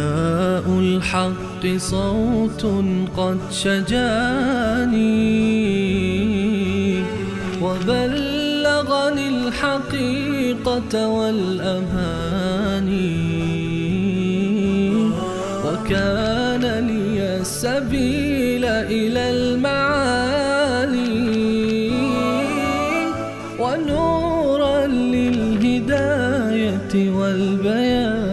نداء الحق صوت قد شجاني وبلغني الحقيقة والأماني وكان لي السبيل إلى المعالي ونورا للهداية والبيان.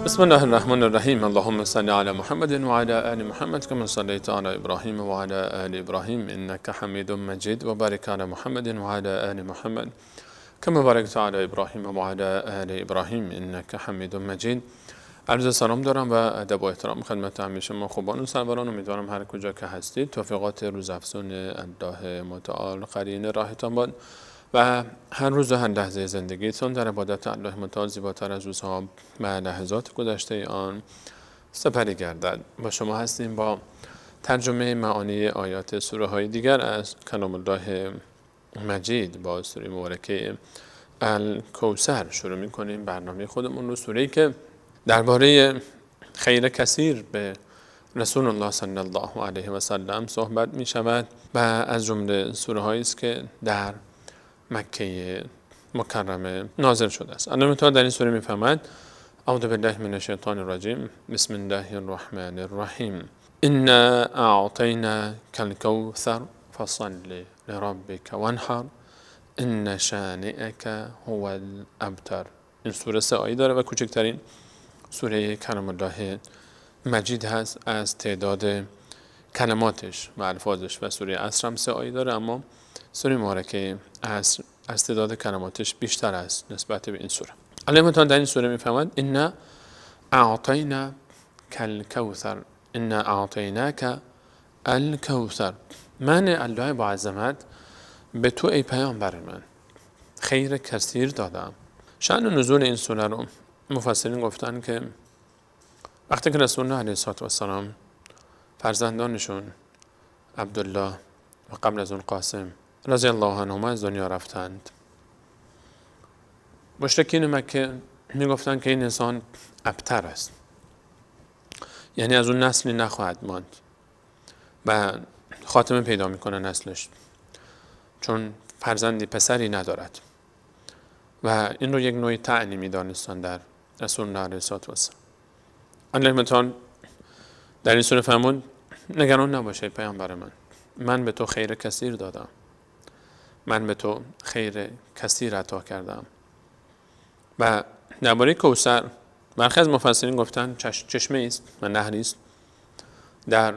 بسم الله الرحمن الرحیم. اللهم صل علی محمد و علی آل محمد كما صليت على ابراهیم و علی آل ابراهیم انك حمید مجید و بارک علی محمد و علی آل محمد كما بارکت علی ابراهیم و علی آل ابراهیم انك حمید مجید. عرض سلام دارم و ادب و احترام خدمت همه شما خوبان و سروران. امیدوارم هر کجا که هستید توفیقات روزافزون الله متعال قرین راهتان باد و هر روز و هر لحظه زندگیتون در عبادت الله متعال زیباتر از روزها و لحظات گذشته آن سپری گردد. با شما هستیم با ترجمه معانی آیات سوره های دیگر از کلام الله مجید. با سوره مبارکه الکوثر شروع می‌کنیم برنامه خودمون رو. سوره‌ای که درباره خیر کثیر به رسول الله صلی الله علیه و سلم صحبت می شود و از جمله سوره هایی است که در مکه مکرمه نازل شده است. الله تعالی در این سوره می‌فرماید: اعوذ بالله من الشیطان الرجیم بسم الله الرحمن الرحیم انا اعطیناک الکوثر فصل لربک وانحر ان شانئک هو الابتر. این سوره 3 آیه داره و کوچکترین سوره کلام الله مجید هست از تعداد کلماتش و الفاظش و سوره عصر هم 3 آیه داره، اما سوره مبارکه عصر از تعداد کلماتش بیشتر است نسبت به این سوره. الله تعالی در این سوره میفرماید: انا اعطیناک الکوثر انا اعطیناک الکوثر. من الله با عظمت به تو ای پیامبر من خیر کثیر دادم. شأن نزول این سوره رو مفسرین گفتن که وقتی که رسول الله علیه السلام فرزندانشون عبدالله و قبل از اون قاسم رضی الله عنهما از دنیا رفتند، مشرکین مکه میگفتند که این انسان ابتر است، یعنی از اون نسلی نخواهد ماند و خاتمه پیدا میکنه نسلش، چون فرزندی پسری ندارد و این رو یک نوعی طعنی میدانستند در رسول الله علیه السلام. الله تعالی در این سوره فرمود: نگران نباشه پیامبر من به تو خیر کثیر دادم، من به تو خیر کثیر عطا کردم. و درباره کوثر برخی از مفسرین گفتن چشمه است و نهری است در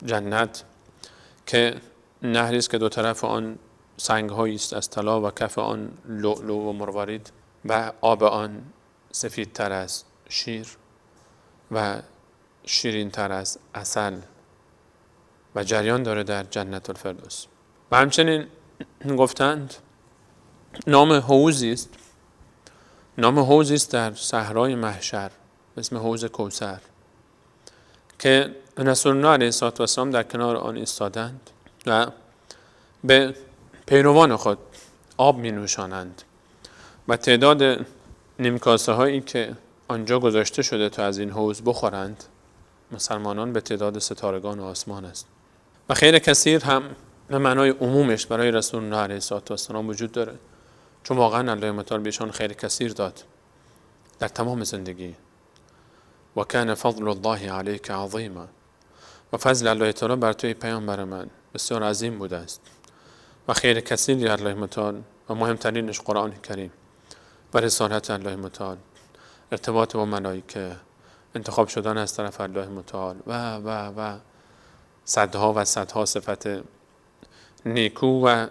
جنت، که نهری است که دو طرف آن سنگ‌هایی است از طلا و کف آن لؤلؤ و مروارید و آب آن سفیدتر از شیر و شیرین‌تر از عسل و جریان داره در جنت الفردوس. و همچنین گفتند نام حوضی است در صحرای محشر به اسم حوض کوثر که رسول الله علیه السلام در کنار آن ایستادند و به پیروان خود آب می نوشانند و تعداد نیمکاسه هایی که آنجا گذاشته شده تا از این حوض بخورند مسلمانان به تعداد ستارگان آسمان است. و خیر کثیر هم به معنای عمومش برای رسول الله علیه السلام وجود داره، چون واقعا الله متعال بهشان خیر کثیر داد در تمام زندگی. و کان فضل الله علیک عظیما. و فضل الله تعالی بر توی پیامبر من بسیار عظیم بوده است و خیر کثیری الله متعال و مهمترینش قرآن کریم و رسالت الله متعال، ارتباط با ملائکه، انتخاب شدن از طرف الله متعال و صدها و صدها صفت نیکو و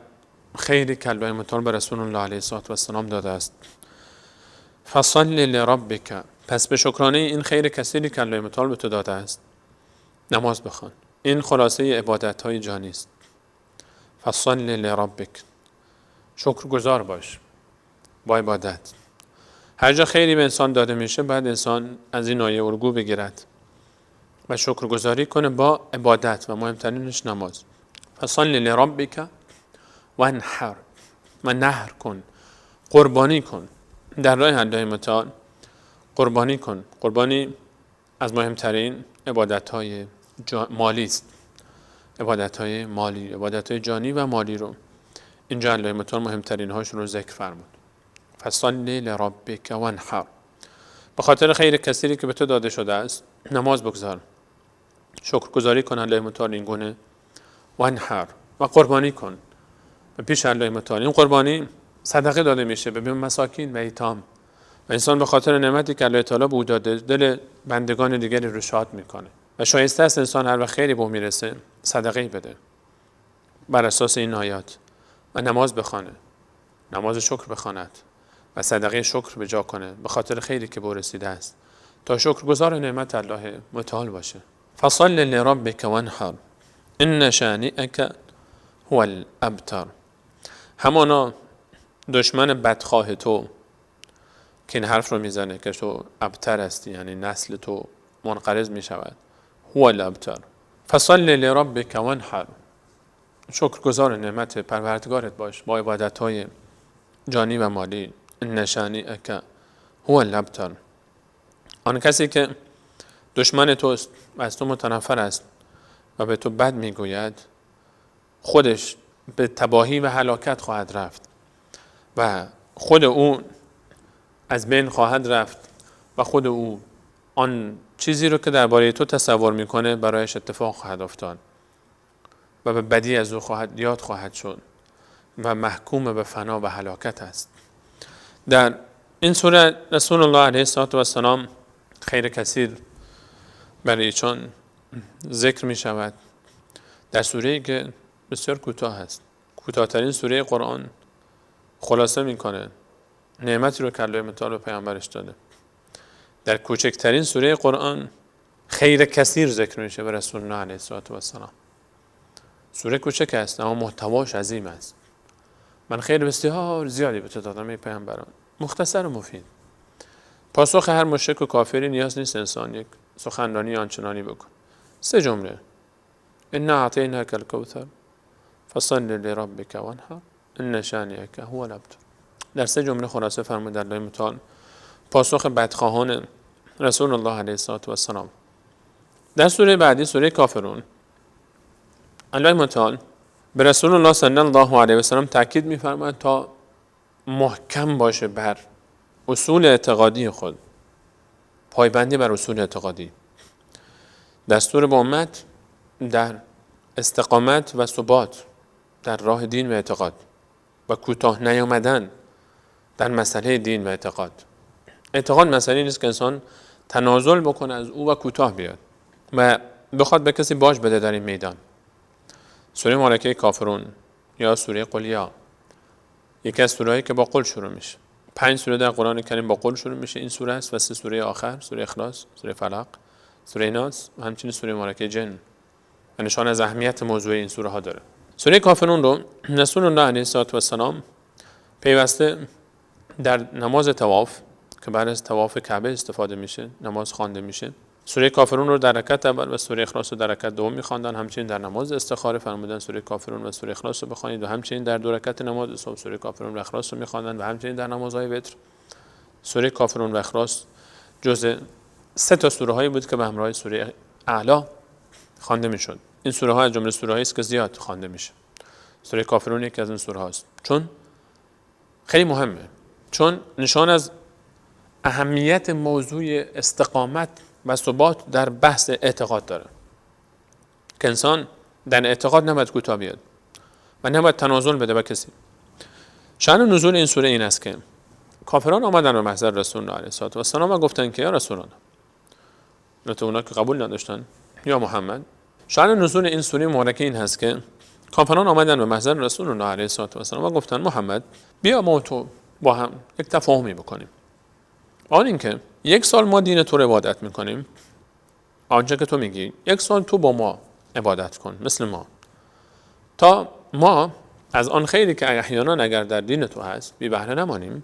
خیری که الله متعال به رسول الله علیه السلام داده است. فصل لربک، پس به شکرانه این خیر کثیری که الله متعال به تو داده است نماز بخوان. این خلاصه عبادت های جانی است. فصل لربک، شکرگزار باش با عبادت. هر جا خیری به انسان داده میشه باید انسان از این آیه الگو بگیرد و شکرگزاری کنه با عبادت و مهمترینش نماز. فصل لربک وانحر، و نحر کن، قربانی کن در راه الله متعال. قربانی کن. قربانی از مهمترین عبادت‌های مالی است. عبادت‌های مالی، عبادت‌های جانی و مالی رو اینجا الله متعال مهمترین هاش رو ذکر فرمود. فصل لربک وانحر، به خاطر خیر کثیری که به تو داده شده است نماز بگذار، شکرگزاری کن الله متعال این گونه. وانحر، و قربانی کن و پیش الله متعال. این قربانی صدقه داده میشه به مساکین و ایتام و انسان به خاطر نعمتی که الله تعالی به او داده دل بندگان دیگری رو شاد میکنه و شایسته است انسان هر وقت خیری به او میرسه صدقه بده بر اساس این آیات و نماز بخوانه، نماز شکر بخواند و صدقه شکر به جا کنه به خاطر خیری که به او رسیده است تا شکرگزار نعمت الله متعال باشه. فصل لربک وانحر ان شانئک هو الابتر. همانا دشمن بدخواه تو که این حرف رو میزنه که تو ابتر هستی، یعنی نسل تو منقرض میشود. هو الابتر. فصل لربک وانحر، شکرگزار نعمت پروردگارت باش با عبادت‌های جانی و مالی. ان شانئک هو الابتر، آن کسی که دشمن توست و از تو متنفر است و به تو بد میگوید خودش به تباهی و هلاکت خواهد رفت و خود او از بین خواهد رفت و خود او آن چیزی رو که درباره تو تصور میکنه برایش اتفاق خواهد افتاد و به بدی از او یاد خواهد شد و محکوم به فنا و هلاکت است. در این سوره رسول الله علیه السلام خیر کثیر برای ایشان ذکر می شود. در سوره‌ای که بسیار کوتاه است، کوتاه‌ترین سوره قرآن، خلاصه میکنه نعمتی رو که الله متعال به پیامبرش داده. در کوچکترین سوره قرآن خیر کثیر ذکر میشه به رسول الله علیه السلام. سوره کوچک است اما محتواش عظیم است. من خیر بسیار زیادی به تو دادم ای پیامبران، مختصر و مفید. پاسخ هر مشرک و کافری نیاز نیست انسان یک سخنرانی آنچنانی بکن. 3 جمله: انا اعطیناک الکوثر فصل لربک وانحر ان شانئک هو الابتر. در 3 جمله خلاصه فرمود الله متعال پاسخ بدخواهان رسول الله علیه السلام. در سوره بعدی، سوره کافرون، الله متعال به رسول الله صلی الله علیه و سلم تاکید می‌فرماید تا محکم باشه بر اصول اعتقادی خود، پایبندی بر اصول اعتقادی، دستور به امت در استقامت و ثبات در راه دین و اعتقاد و کوتاه نیامدن در مسئله دین و اعتقاد. اعتقاد مسئله نیست که انسان تنازل بکنه از او و کوتاه بیاد و بخواد به کسی باج بده در این میدان. سوره مبارکه کافرون یا سوره قل یا یکی از سوره‌هایی که با قل شروع میشه. 5 سوره در قرآن کریم با قل شروع میشه این سوره است و 3 سوره آخر، سوره اخلاص، سوره فلق، سوره ناس و همچنین سوره مبارکه جن، و نشان از اهمیت موضوع این سوره ها داره. سوره کافرون رو رسول الله علیه السلام پیوسته در نماز طواف که بعد از طواف کعبه استفاده میشه، نماز خوانده میشه. سوره کافرون رو در رکعت اول و سوره اخلاص رو در رکعت دوم میخواندن. همچنین در نماز استخاره فرمودن سوره کافرون و سوره اخلاص رو بخوانید و همچنین در 2 رکعت نماز صبح سوره کافرون و اخلاص رو میخواندن و همچنین در نمازهای وتر سوره کافرون و اخلاص جزء 3 تا سوره هایی بود که به همراه سوره اعلی خوانده میشد. این سوره ها از جمله سوره هایی است که زیاد خوانده میشه. سوره کافرون یکی از این سوره هاست چون خیلی مهمه، چون نشان از اهمیت موضوع استقامت و ثبات در بحث اعتقاد داره که انسان در اعتقاد نباید کوتاه بیاد و نباید تنازل بده به کسی. شأن نزول این سوره این است که کافران آمدن به محضر رسول الله علیه السلام و گفتن که یا رسول الله، البته اونا که قبول نداشتن، یا محمد. شأن نزول این سوره مبارکه این هست که کافران آمدن به محضر رسول الله علیه السلام و گفتن محمد بیا ما تو با هم یک تفاهمی بکنیم. آن اینکه 1 سال ما دین تو رو عبادت میکنیم، آنچه که تو میگی 1 سال تو با ما عبادت کن مثل ما، تا ما از آن خیری که احیانا اگر در دین تو هست بی بهره نمانیم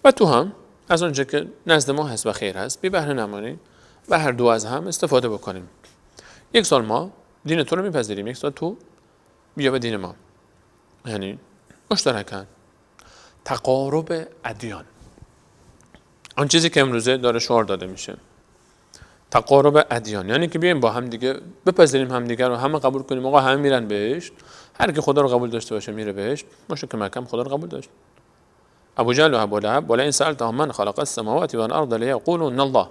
و تو هم از اونجا که نزد ما هست و خیر هست بی بهره نمانیم و هر دو از هم استفاده بکنیم. یک سال ما دین تو رو میپذیریم، یک سال تو بیا به دین ما، یعنی مشترکاً تقارب ادیان. آن چیزی که امروزه داره شعار داده میشه تقارب ادیان، یعنی که بیایم با هم دیگه بپذیریم هم دیگه رو، همه قبول کنیم. آقا همه میرن بهشت، هر کی خدا رو قبول داشته باشه میره بهشت. مشرک مکه خدا رو قبول داشت. ابو جهل و ابو لهب ولا ان سالتهم من خلق السماوات والارض ليقولون الله.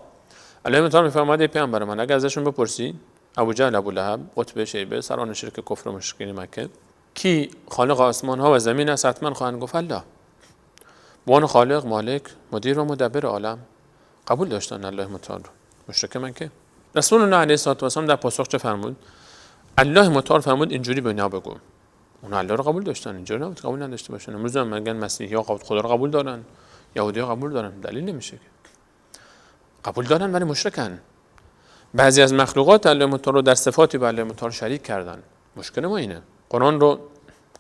الله تعالی میفرماید پیامبر من اگه ازشون بپرسی، ابو جهل، ابو لهب، قطب شیبه، سران شرک کفر و مشرکین مکه، کی خالق آسمان ها و زمین است، حتما خواهند گفت الله. بوان خالق، مالک، مدیر و مدبر عالم قبول داشتن الله متعال. مشرک مکه رسول الله علیه السلام در پاسخ چه فرمود؟ الله متعال فرمود اینجوری به اینا بگو. اون الله رو قبول داشتن، اینجوری نبود قبول نداشته باشن. امروز هم میگن مسیحی ها خدا رو قبول دارن، یهودی ها قبول دارن، دلیل نمیشه که قبول دارن ولی مشرکن. بعضی از مخلوقات الله متعال رو در صفاتی به الله متعال شریک کردن. مشکل ما اینه. قرآن رو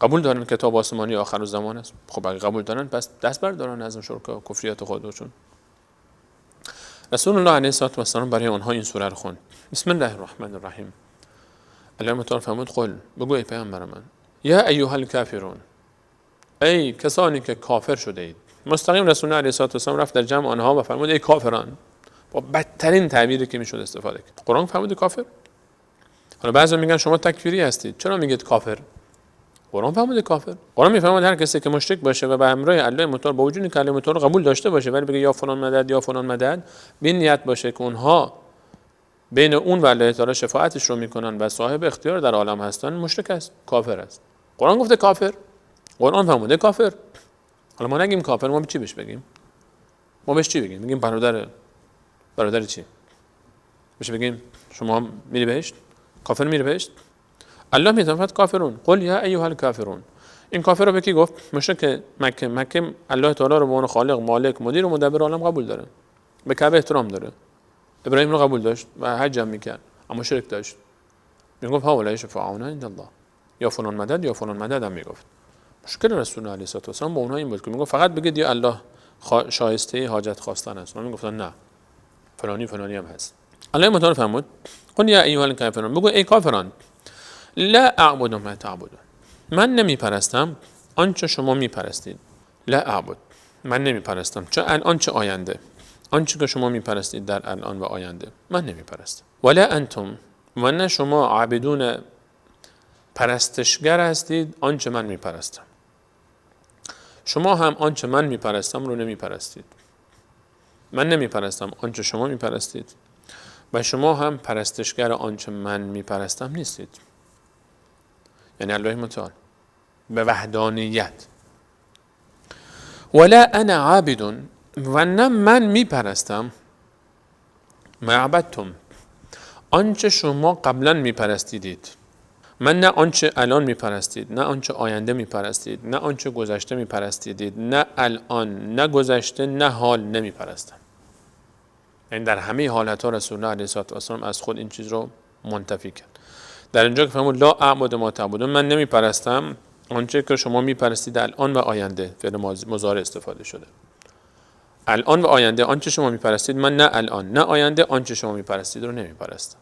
قبول دارن کتاب آسمانی آخرالزمان است. خب اگه قبول دارن پس دست بردارن از اون شرک و کفریات خودشون. رسول الله علیه السلام برای اونها این سوره رو خوند. بسم الله الرحمن الرحیم. الله متعال فرمود قل، بگو ای پیامبر من، یا ایها الکافرون، ای کسانی که کافر شده اید. مستقیم رسول الله علیه السلام رفت در جمع آنها و فرمود ای کافران، با بدترین تعبیری که میشد استفاده کرد. قرآن فرمود کافر. حالا بعضی میگن شما تکفیری هستید، چرا میگید کافر؟ قرآن فرمود کافر. قرآن میفرماید هر کسی که مشرک باشه و به امر الله متعال با وجودی که الله متعال قبول داشته باشه ولی بگه یا فلان مدد یا فلان مدد، به نیت باشه که اونها بین اون و الله تعالی شفاعتش رو میکنن و صاحب اختیار در عالم هستن، مشرک است، کافر است. قرآن گفته کافر، قرآن فرموده کافر. حالا ما نگیم کافر، ما چی بهش بگیم؟ ما بهش چی بگیم؟ بگیم برادر چی؟ بهش بگیم شما میری بهشت؟ کافر میره بهشت؟ الله میفرماید کافرون، قل یا ایها الکافرون. این کافر رو به کی گفت؟ مشرک مکه الله تعالی رو به عنوان خالق، مالک، مدیر و مدبر عالم قبول داره. به کعبه احترام داره. ابراهیم رو قبول داشت و حج هم میکرد، اما شرک داشت. میگفت هؤلاء شفاعنا عند الله، یا فلان مدد یا فلان مدد هم میگفت. مشکل رسول الله علیه السلام با اونها این بود که میگفت فقط بگید یا الله شایسته حاجت خواستن است. من میگفتن نه، فلانی هم هست. الله متعال فرمود قل یا ایها الکافرون، بگو ای کافران، لا اعبد ما تعبدون، من نمیپرستم آنچه شما میپرستید. لا اعبد، من نمیپرستم چه الان چه آینده، آنچه که شما میپرستید در الان و آینده من نمیپرستم. ولا انتم، و نه شما عابدون پرستشگر هستید آنچه من میپرستم. شما هم آنچه من میپرستم رو نمیپرستید. من نمیپرستم آنچه شما میپرستید و شما هم پرستشگر آنچه من میپرستم نیستید. یعنی الله متعال به وحدانیت. ولا انا عابد، و نه من میپرستم ما عبدتم، آنچه شما قبلا میپرستیدید. من نه آنچه الان میپرستید، نه آنچه آینده میپرستید، نه آنچه گذشته میپرستیدید، نه الان، نه گذشته، نه حال نمیپرستم. یعنی در همه حالتها رسول الله علیه السلام از خود این چیز رو منتفی کرد. در اینجا که فرمود لا اعبد ما تعبدون، من نمیپرستم آنچه که شما میپرستید الان و آینده، فعل مضارع استفاده شده. الان و آینده آنچه شما میپرستید، من نه الان نه آینده آنچه شما میپرستید رو نمیپرستم.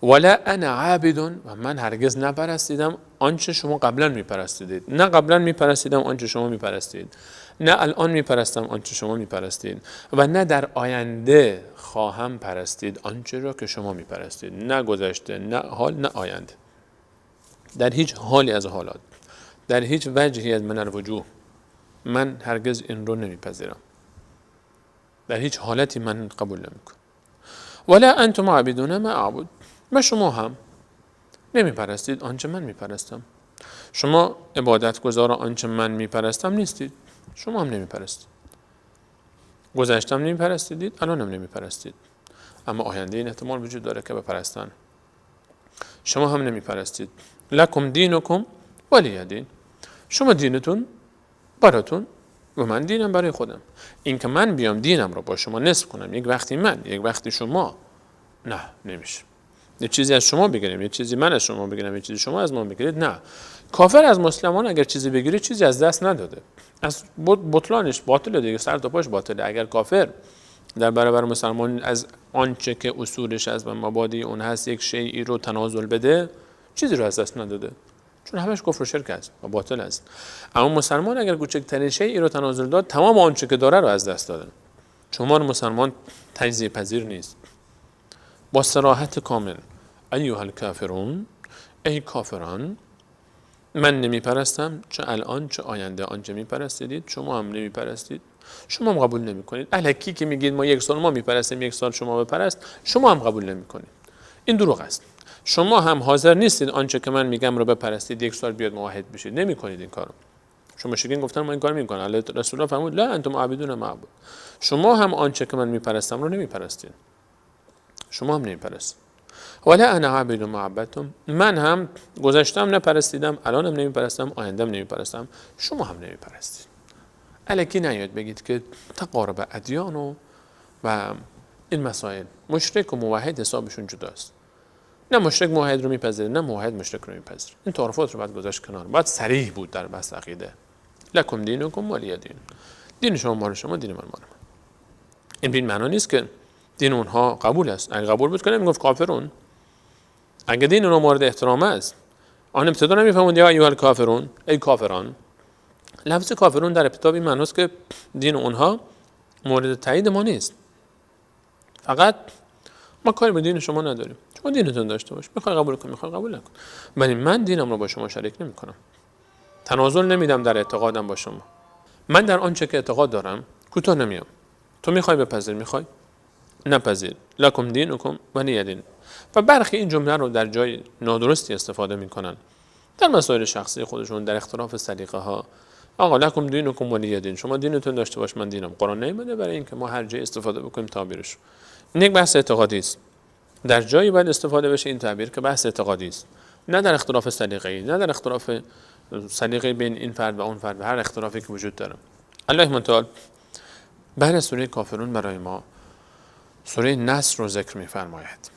ولا انا عابد، و من هرگز نپرستیدم آنچه شما قبلا میپرستید. نه قبلا میپرستیدم آنچه شما میپرستید، نه الان میپرستم آنچه شما میپرستید، و نه در آینده خواهم پرستید آنچه را که شما میپرستید. نه گذشته، نه حال، نه آینده. در هیچ حالی از حالات، در هیچ وجهی از من الوجوه من هرگز این رو نمیپذیرم. در هیچ حالتی من قبول نمیکنم. ولا انتم عابدون ما اعبد، و شما هم نمیپرستید آنچه من میپرستم. شما عبادت گزار آنچه من میپرستم نیستید. شما هم نمیپرستید. گذشتم نمیپرستید، الان هم نمیپرستید، اما آینده این احتمال وجود داره که بپرستن. شما هم نمیپرستید. لکم دینکم ولی دین، شما دینتون براتون و من دینم برای خودم. این که من بیام دینم رو با شما نصف کنم، یک وقتی من یک وقتی شما، نه نمیشه. یه چیزی از شما بگیریم، یه چیزی من از شما بگیرم، یه چیزی شما از ما بگیرید. نه، کافر از مسلمان اگر چیزی بگیره چیزی از دست نداده، از بطلانش باطله دیگه، سر تا پاش باطله. اگر کافر در برابر مسلمان از آنچه که اصولش از مبادی اون هست یک شیئی رو تنازل بده، چیزی رو از دست نداده، چون همش کفر و شرک است و باطل است. اما مسلمان اگر کوچکترین شیئی رو تنازل داد، تمام آنچه که داره رو از دست داده. شما مسلمان تجزیه پذیر نیست. با صراحت کامل، ایها الکافرون، ای کافران، من نمیپرستم، چه الان چه آینده آنچه میپرستید شما هم نمیپرستید، شما هم قبول نمیکنید. الکی که میگید ما یک سال ما میپرستیم یک سال شما بپرست، شما هم قبول نمیکنید. این دروغ است. شما هم حاضر نیستید آنچه که من میگم رو بپرستید، یک سال بیاد موحد بشید، نمیکنید این کارو. شما شکین گفتن ما این کار نمیکنم. الله رسول الله فرمود لا انتم عابدون معبود. شما هم آنچه که من میپرستم رو نمیپرستید، شما هم نمیپرستید. ولا انا عابد ما عبدتم، من هم گذشتم نپرستیدم، الانم نمیپرستم، آیندهم نمیپرستم، شما هم نمیپرستید. الکی نیاد بگید که تقارب ادیان و این مسائل مشرک و موحد حسابشون جداست. نه مشرک موحد رو میپذیره، نه موحد مشرک رو میپذیره. این تعارفات رو باید گذاشت کنار. باید صریح بود در بحث عقیده. لکم دینکم ولی دین. دین شما مال شما، دین من مال من. این بین معنا نیست که دین اونها قبول است. اگه قبول بود کنه میگفت کافرون. اگه دین اونها مورد احترام است، آن ابتدا نمیفهمون یا ایها الکافرون، ای کافران. لفظ کافرون در ابتدا این معناست که دین اونها مورد تایید ما نیست. فقط ما کاری به دین شما نداریم. شما دینتون داشته باش. میخوای قبول کن، میخوای قبول نکن. ولی من دینم رو با شما شریک نمیکنم. تنازل نمیدم در اعتقادم با شما. من در آنچه که اعتقاد دارم کوتاه نمیام. تو میخوای بپذیر، میخوای نپذیر. لکم دینکم ولی دین. و برخی این جمله رو در جای نادرستی استفاده میکنن. در مسائل شخصی خودشون، در اختلاف سلیقه ها. آقا لکم دینکم ولی دین. شما دینتون داشته باش، من دینم. قرآن نمیده برای اینکه ما هر جای استفاده بکنیم تعبیرش. این یک بحث اعتقادی است. در جایی باید استفاده بشه این تعبیر که بحث اعتقادی است. نه در اختلاف سلیقه‌ای، نه در اختلاف سلیقه بین این فرد و اون فرد و هر اختلافی که وجود داره. الله متعال بعد از سوره کافرون برای ما سوره نصر رو ذکر می‌فرماید.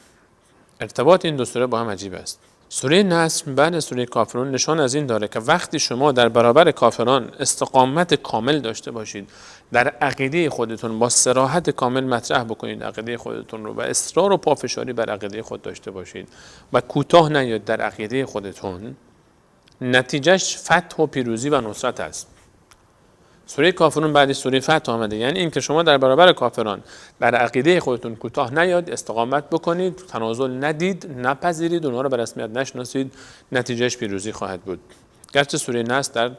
ارتباط این دو سوره با هم عجیب است. سوره نصر بعد از سوره کافرون نشان از این داره که وقتی شما در برابر کافران استقامت کامل داشته باشید، در عقیده خودتون با صراحت کامل مطرح بکنید عقیده خودتون رو و اصرار و پافشاری بر عقیده خود داشته باشید و کوتاه نیاید در عقیده خودتون، نتیجهش فتح و پیروزی و نصرت است. سوره کافرون بعد سوره فتح آمده، یعنی این که شما در برابر کافران در عقیده خودتون کوتاه نیاد، استقامت بکنید، تنازل ندید، نپذیرید، اونها رو به رسمیت نشناسید، نتیجهش پیروزی خواهد بود. گرچه سوره نصر در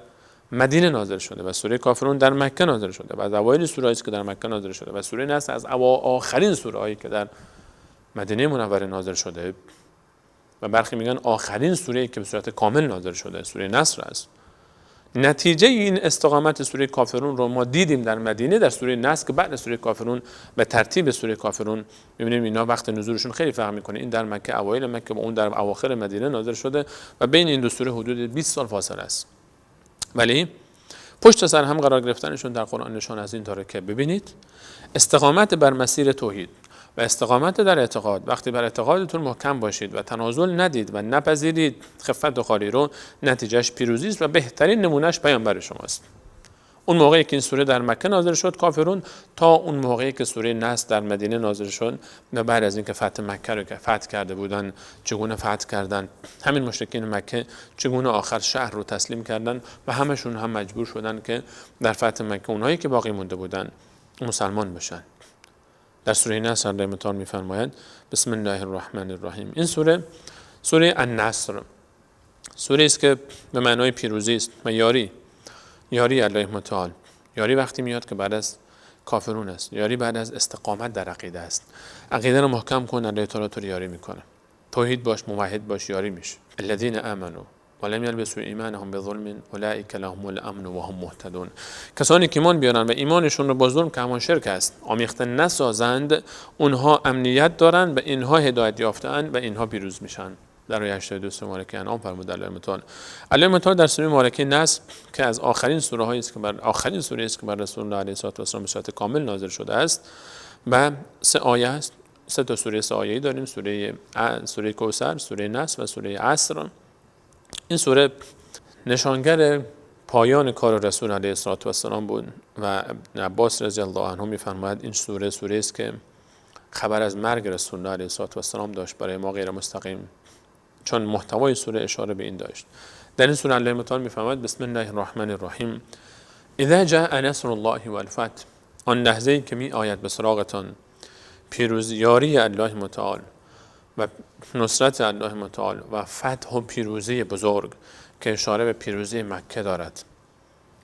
مدینه نازل شده و سوره کافرون در مکه نازل شده و از اوایل سوره است که در مکه نازل شده و سوره نصر از آخرین سوره هایی که در مدینه منوره نازل شده و برخی میگن آخرین سوره که به صورت کامل نازل شده سوره نصر است. نتیجه این استقامت سوره کافرون رو ما دیدیم در مدینه، در سوره نصر که بعد سوره کافرون به ترتیب سوره کافرون می‌بینیم اینا وقت نزولشون خیلی فرق می‌کنه. این در مکه اوایل مکه و اون در اواخر مدینه نازل شده و بین این دو سوره حدود 20 سال فاصله است. ولی پشت سر هم قرار گرفتنشون در قرآن نشان از این داره که ببینید استقامت بر مسیر توحید و استقامت در اعتقاد، وقتی بر اعتقادتون محکم باشید و تنازل ندید و نپذیرید خفت و خاری رو، نتیجهش پیروزی است و بهترین نمونهش پیامبر شماست. اون موقعی که این سوره در مکه نازل شد کافرون، تا اون موقعی که سوره نصر در مدینه نازل شد و بعد از اینکه فتح مکه رو که فتح کرده بودن، چگونه فتح کردن، همین مشرکین مکه چگونه آخر شهر رو تسلیم کردن و همشون هم مجبور شدن که در فتح مکه اونایی که باقی مونده بودن مسلمان بشن. در سوره نصر الله متعال می‌فرماید بسم الله الرحمن الرحیم. این سوره النصر، سوره است که به معنای پیروزی است و یاری الله متعال. یاری وقتی میاد که بعد از کافرون است، یاری بعد از استقامت در عقیده است. عقیده رو محکم کن، الله تعالی تو یاری میکنه. توحید باش، موحد باش، یاری میشه. الذين آمنوا ولم يلبسوا ایمانهم بظلم اولئک لهم الامن وهم مهتدون. کسانی که ایمان بیارن و ایمانشون رو با ظلم که همان شرک است آمیخته نسازند، اونها امنیت دارن و اینها هدایت یافته‌اند و اینها پیروز میشن. در آیه 82 سوره مبارکه انعام فرمود الله متعال در سوره مبارکه نصر که از آخرین سوره هایی است که آخرین سوره است که بر رسول الله علیه الصلاه و السلام به صورت کامل نازل شده است و 3 آیه است، سه تا سوره سایه‌ای داریم، سوره کوثر، سوره نصر و سوره عصر. این سوره نشانگر پایان کار رسول علیه السلام بود و ابن عباس رضی الله عنه می‌فرماید این سوره است که خبر از مرگ رسول الله علیه السلام داشت. برای ما غیر مستقیم، چون محتوای سوره اشاره به این داشت. در این سوره الله متعال می‌فرماید بسم الله الرحمن الرحیم اذا جاء نصر الله والفتح، آن لحظه‌ای که می آید به سراغتان پیروزی، یاری الله متعال و نصرت الله متعال و فتح و پیروزی بزرگ که اشاره به پیروزی مکه دارد،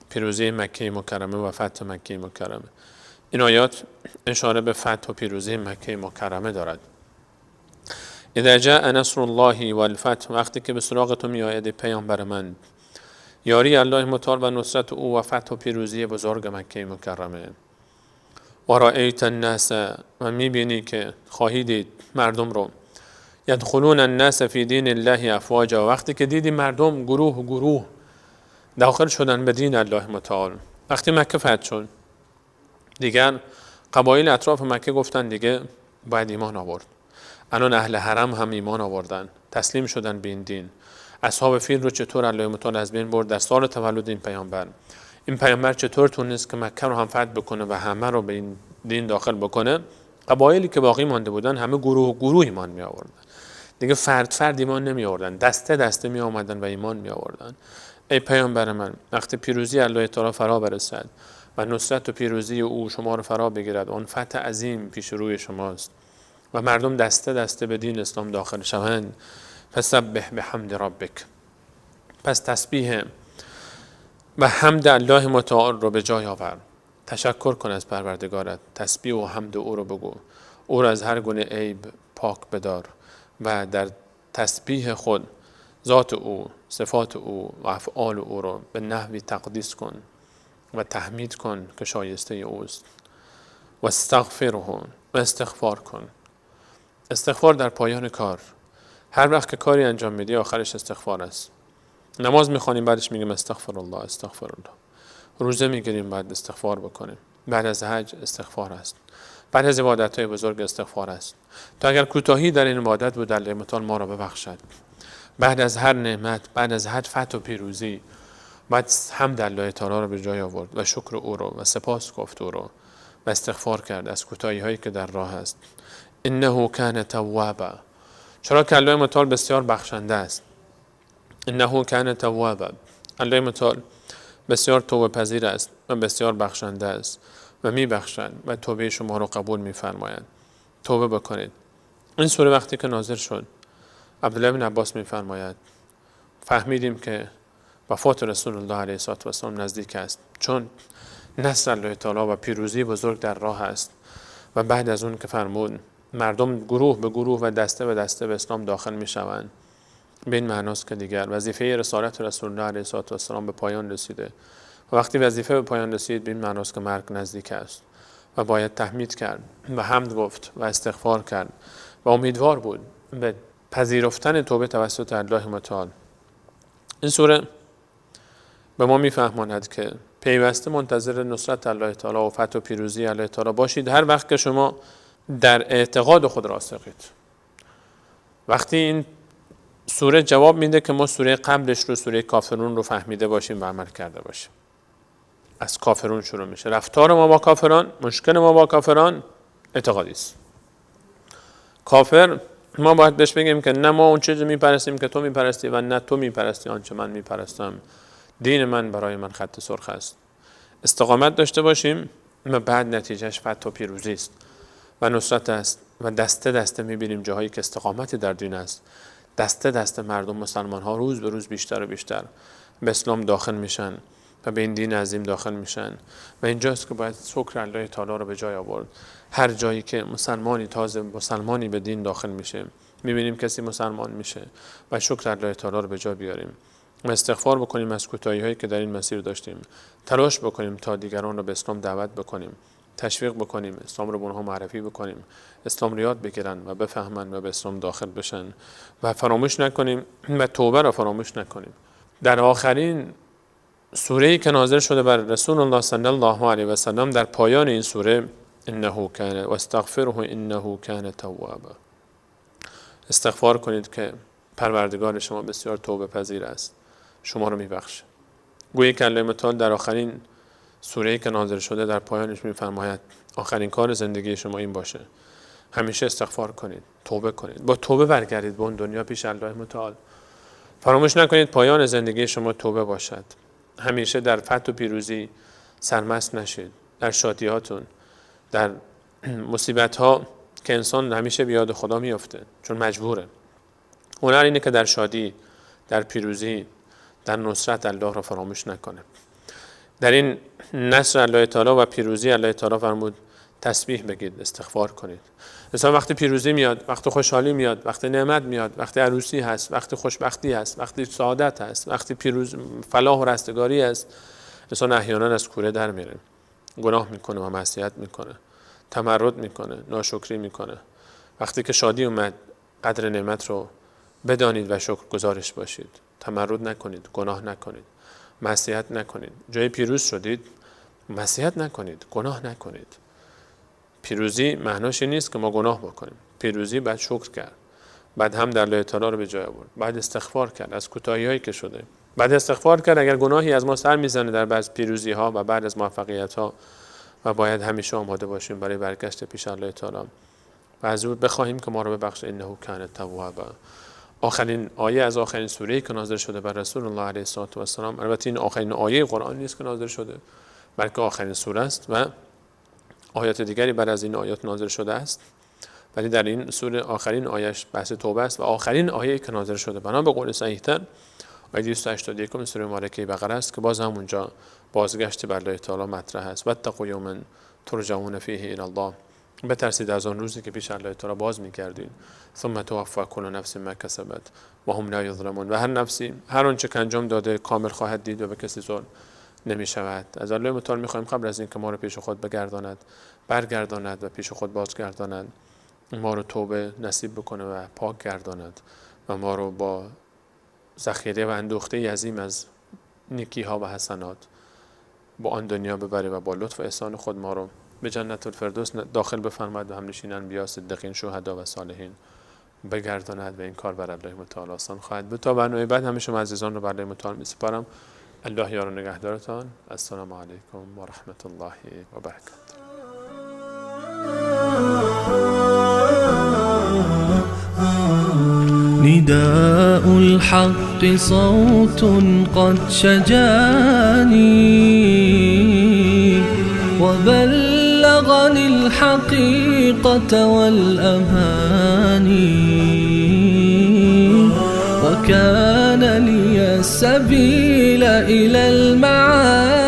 پیروزی مکه مکرمه و فتح مکه مکرمه. این آیات اشاره به فتح و پیروزی مکه مکرمه دارد. اذا جاء نصر الله والفتح، وقتی که به سراغ تو می آید پیامبر من، یاری الله متعال و نصرت او و فتح و پیروزی بزرگ مکه مکرمه. و رأیت الناس، و می بینی که خواهی دید مردم رو، یدخلون الناس فی دین الله افواجا، وقتی که دیدی مردم گروه داخل شدن به دین الله متعال. وقتی مکه فتح شد دیگر قبایل اطراف مکه گفتن دیگه باید ایمان آورد. الان اهل حرم هم ایمان آوردن، تسلیم شدن به این دین. اصحاب فیل رو چطور الله متعال از بین برد در سال تولد این پیامبر چطور تونست که مکه رو هم فتح بکنه و همه رو به این دین داخل بکنه. قبایلی که باقی مانده بودن همه گروه ایمان می آوردن، دیگه فرد ایمان نمی آوردن، دسته می آمدن و ایمان می آوردن. ای پیامبر من، وقتی پیروزی الله تعالی فرا برسد و نصرت و پیروزی او شما رو فرا بگیرد، اون فتح عظیم پیش روی شماست و مردم دسته به دین اسلام داخل شوند، فسبح بحمد ربک، پس تسبیح و حمد الله متعال رو به جای آور، تشکر کن از پروردگارت، تسبیح و حمد او رو بگو، او رو از هر گونه عیب پاک بدار و در تسبیح خود ذات او، صفات او و افعال او رو به نحوی تقدیس کن و تحمید کن که شایسته اوست. و استغفره، و استغفار کن. استغفار در پایان کار، هر وقت که کاری انجام میدی آخرش استغفار است. نماز میخوانیم بعدش میگیم استغفر الله استغفر الله. روزه میگیریم بعد استغفار بکنیم. بعد از حج استغفار است. بعد از عبادت‌های بزرگ استغفار است. تا اگر کوتاهی در این عبادت بود الله متعال ما را ببخشد. بعد از هر نعمت، بعد از هر فتح و پیروزی، بعد حمد الله تعالی را به جای آورد و شکر او را و سپاس گفت او را و استغفار کرد از کوتاهی‌هایی که در راه است. انه کان توابا، چرا که الله متعال بسیار بخشنده است. انه کان توابا، الله متعال بسیار توبه پذیر است و بسیار بخشنده است و میبخشد و توبه شما رو قبول میفرماید. توبه بکنید. این سوره وقتی که نازل شد عبدالله بن عباس میفرماید فهمیدیم که وفات رسول الله علیه السلام نزدیک است، چون نصر الله تعالی و پیروزی بزرگ در راه است و بعد از اون که فرمود مردم گروه به گروه و دسته به دسته به اسلام داخل می شوند، به این معناست که دیگر وظیفه رسالت رسول الله علیه السلام به پایان رسیده و وقتی وظیفه به پایان رسید به این معناست که مرگ نزدیک است و باید تحمید کرد و حمد گفت و استغفار کرد و امیدوار بود به پذیرفتن توبه توسط الله متعال. این سوره به ما میفهماند که پیوسته منتظر نصرت الله تعالی و فتح و پیروزی الله تعالی باشید هر وقت که شما در اعتقاد خود راسخید. وقتی این سوره جواب میده که ما سوره قبلش رو سوره کافرون رو فهمیده باشیم و عمل کرده باشیم. از کافرون شروع میشه. رفتار ما با کافران، مشکل ما با کافران اعتقادی است. کافر ما باید بهش بگیم که نه ما اون چیزی میپرستیم که تو میپرستی و نه تو میپرستی آنچه من میپرستم. دین من برای من خط سرخ است. استقامت داشته باشیم و بعد نتیجهش فتح و پیروزی است و نصرت است و دسته دسته میبینیم جاهایی که استقامت در دین است. دسته دسته مردم مسلمان ها روز به روز بیشتر و بیشتر به اسلام داخل میشن و به این دین عظیم داخل میشن و اینجاست که باید شکر الله تعالی رو به جای آورد. هر جایی که مسلمانی تازه مسلمانی به دین داخل میشه میبینیم کسی مسلمان میشه و شکر الله تعالی رو به جای بیاریم و استغفار بکنیم از کوتاهی‌هایی که در این مسیر داشتیم. تلاش بکنیم تا دیگران رو به اسلام دعوت بکنیم، تشویق بکنیم، اسلام رو به اونها معرفی بکنیم، اسلام رو یاد بگیرن و بفهمن و به اسلام داخل بشن و فراموش نکنیم و توبه رو فراموش نکنیم. در آخرین سوره‌ای که نازل شده بر رسول الله صلی الله علیه و سلم در پایان این سوره انه کان واستغفره انه کان توابا. استغفار کنید که پروردگار شما بسیار توبه پذیر است، شما رو میبخشه. گویا کلام متعال در آخرین سوره‌ای که نازل شده در پایانش میفرماید آخرین کار زندگی شما این باشه، همیشه استغفار کنید، توبه کنید، با توبه برگردید به اون دنیا پیش الله متعال. فراموش نکنید پایان زندگی شما توبه باشد. همیشه در فتح و پیروزی سرمست نشید، در شادیاتون، در مصیبت ها که انسان همیشه به یاد خدا میفته چون مجبوره. هنر اینه که در شادی، در پیروزی، در نصرت الله را فراموش نکنه. در این نصر الله تعالی و پیروزی الله تعالی فرمود تسبیح بگید، استغفار کنید. مثلا وقتی پیروزی میاد، وقتی خوشحالی میاد، وقتی نعمت میاد، وقتی عروسی هست، وقتی خوشبختی هست، وقتی سعادت هست، وقتی فلاح و رستگاری هست، انسان احیانا از کوره در میره، گناه میکنه و معصیت میکنه، تمرد میکنه، ناشکری میکنه. وقتی که شادی اومد قدر نعمت رو بدانید و شکر گزارش باشید. تمرد نکنید، گناه نکنید، معصیت نکنید. جای پیروز شدید معصیت نکنید، گناه نکنید. پیروزی معناش این نیست که ما گناه بکنیم. پیروزی بعد شکر کرد، بعد هم در الله تعالی رو به جای آورد، بعد استغفار کرد از کوتاهی‌هایی که شده، بعد استغفار کرد اگر گناهی از ما سر میزنه در بعض پیروزی ها و بعد از موفقیت ها، و باید همیشه آماده باشیم برای برگشت پیش الله تعالی و از او بخواهیم که ما رو ببخشه. انه کان توابا. آخرین آیه از آخرین سوره‌ای که نازل شده بر رسول الله علیه السلام، البته این آخرین آیه قرآن نیست که نازل شده، بلکه آخرین سوره است و آیات دیگری بعد از این آیات نازل شده است، ولی در این سوره آخرین آیهش بحث توبه است و آخرین آیه‌ای که نازل شده بنا به قول صحیح‌تر آیه 281 سوره مبارکه بقره است که باز همونجا بازگشت به الله تعالی مطرح است. واتقوا یوما ترجعون فیه الی الله. بترسید از آن روزی که پیش الله تعالی باز می‌گردید. ثم توفی کل نفس ما کسبت و هم لا یظلمون. و هر نفسی هر آنچه که انجام داده کامل خواهد دید و به کسی ظلم نمی شود. از الله متعال می‌خوایم قبل از اینکه ما رو پیش خود برگرداند و پیش خود بازگرداند، ما رو توبه نصیب بکنه و پاک گرداند و ما رو با ذخیره و اندوخته عظیم از نیکی‌ها و حسنات با آن دنیا ببره و با لطف و احسان خود ما رو به جنت الفردوس داخل بفرماید و همنشین انبیا، صدیقین، شهدا و صالحین بگرداند و این کار بر الله متعال آسان خواهد بود. تا برنامه بعد همه شما عزیزان رو بر الله متعال می‌سپارم. الله یار و نگهدارتان. السلام علیکم و رحمت الله و برکاته. نداء الحق صوت قد شجاني وبلغني الحقيقة والأماني وكان لي السبيل إلى المعاني